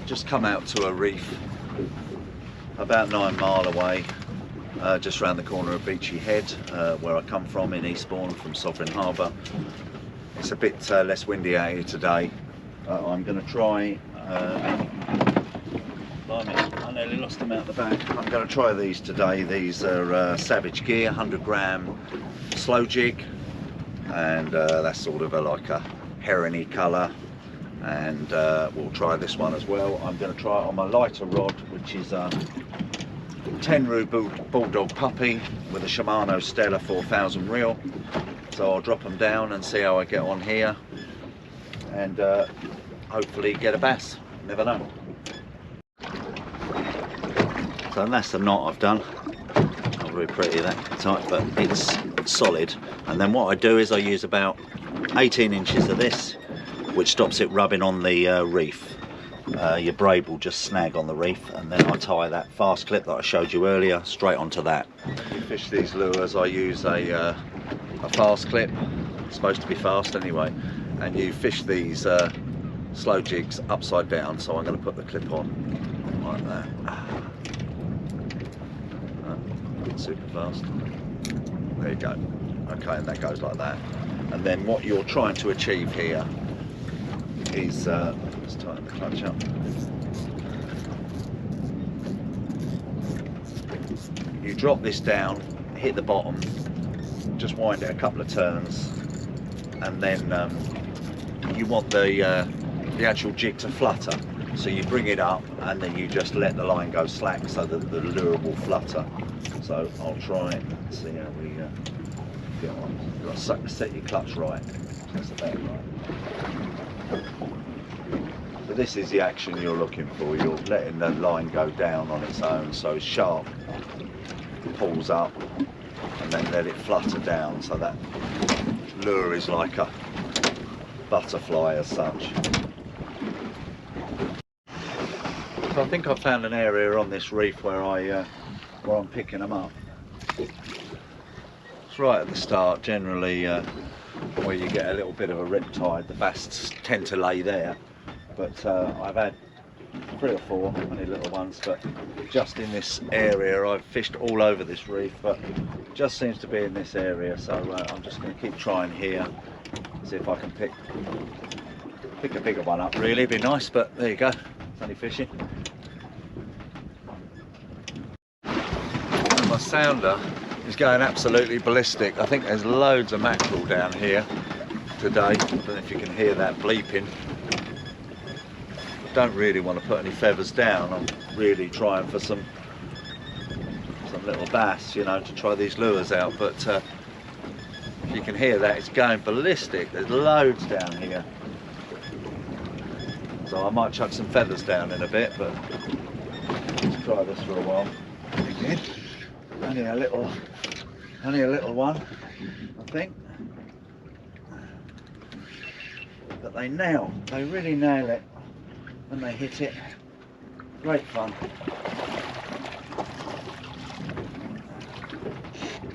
I've just come out to a reef about 9 miles away, just round the corner of Beachy Head, where I come from in Eastbourne, from Sovereign Harbour. It's a bit less windy out here today. I'm going to try, I nearly lost them out the back. I'm going to try these today. These are Savage Gear 100 gram slow jig, and that's sort of like a herony colour, and we'll try this one as well. I'm going to try it on my lighter rod, which is a 10 root bulldog puppy with a Shimano Stella 4000 reel. So I'll drop them down and see how I get on here, and hopefully get a bass. Never know. So that's the knot I've done. Not very pretty that tight, but it's solid. And then what I do is I use about 18 inches of this, which stops it rubbing on the reef. Your braid will just snag on the reef, and then I tie that fast clip that I showed you earlier straight onto that. When you fish these lures, I use a fast clip. It's supposed to be fast anyway, and you fish these slow jigs upside down. So I'm going to put the clip on like that. Super fast. There you go. Okay, and that goes like that. And then what you're trying to achieve here is let's tighten the clutch up. You drop this down, hit the bottom, just wind it a couple of turns, and then you want the actual jig to flutter. So you bring it up, and then you just let the line go slack so that the lure will flutter. So I'll try and see how we get on. You've got to set your clutch right. That's about right. So this is the action you're looking for. You're letting the line go down on its own, so sharp pulls up, and then let it flutter down, so that lure is like a butterfly as such. So I think I've found an area on this reef where I'm picking them up. It's right at the start, generally where you get a little bit of a rip tide. The bass tend to lay there, but I've had 3 or 4 only little ones, but just in this area. I've fished all over this reef, but it just seems to be in this area, so I'm just going to keep trying here, see if I can pick a bigger one up. Really, it'd be nice, but there you go, it's only fishing. And my sounder is going absolutely ballistic. I think there's loads of mackerel down here today. I don't know if you can hear that bleeping. Don't really want to put any feathers down. I'm really trying for some little bass, you know, to try these lures out, but if you can hear that, it's going ballistic. There's loads down here, so I might chuck some feathers down in a bit, but let's try this for a while. Again, only a little one, I think, but they really nail it when they hit it. Great fun.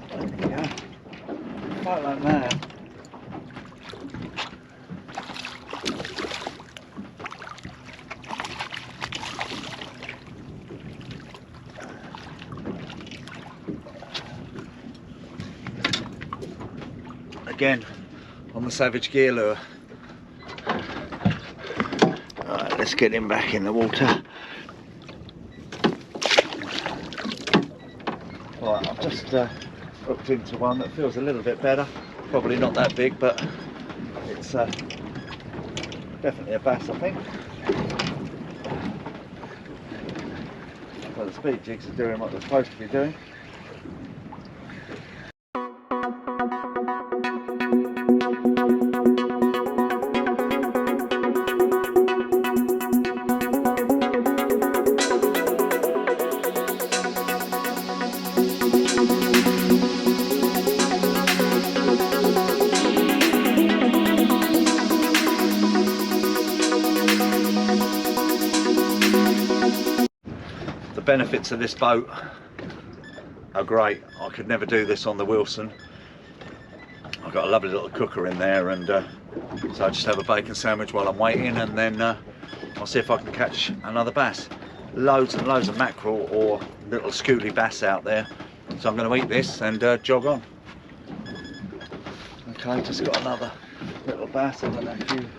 There we go. Quite like that. Again on the Savage Gear lure. Alright, let's get him back in the water. Right, I've just hooked into one that feels a little bit better. Probably not that big, but it's definitely a bass, I think. Well, the speed jigs are doing what they're supposed to be doing. Benefits of this boat are great. I could never do this on the Wilson. got a lovely little cooker in there, and so I just have a bacon sandwich while I'm waiting, and then I'll see if I can catch another bass. Loads and loads of mackerel or little schooly bass out there. So I'm going to eat this and jog on. Okay, just got another little bass. I don't know if you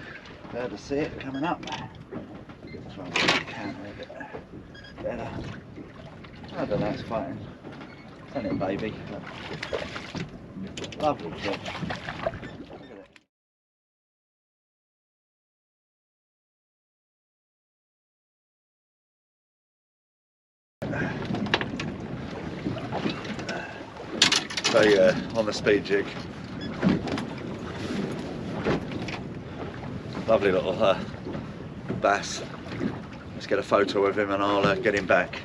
heard to see it coming up. Try and get the camera a bit better. I don't know, it's fighting. Isn't it, baby? Lovely jig. So yeah, on the speed jig. Lovely little bass. Let's get a photo of him and I'll get him back.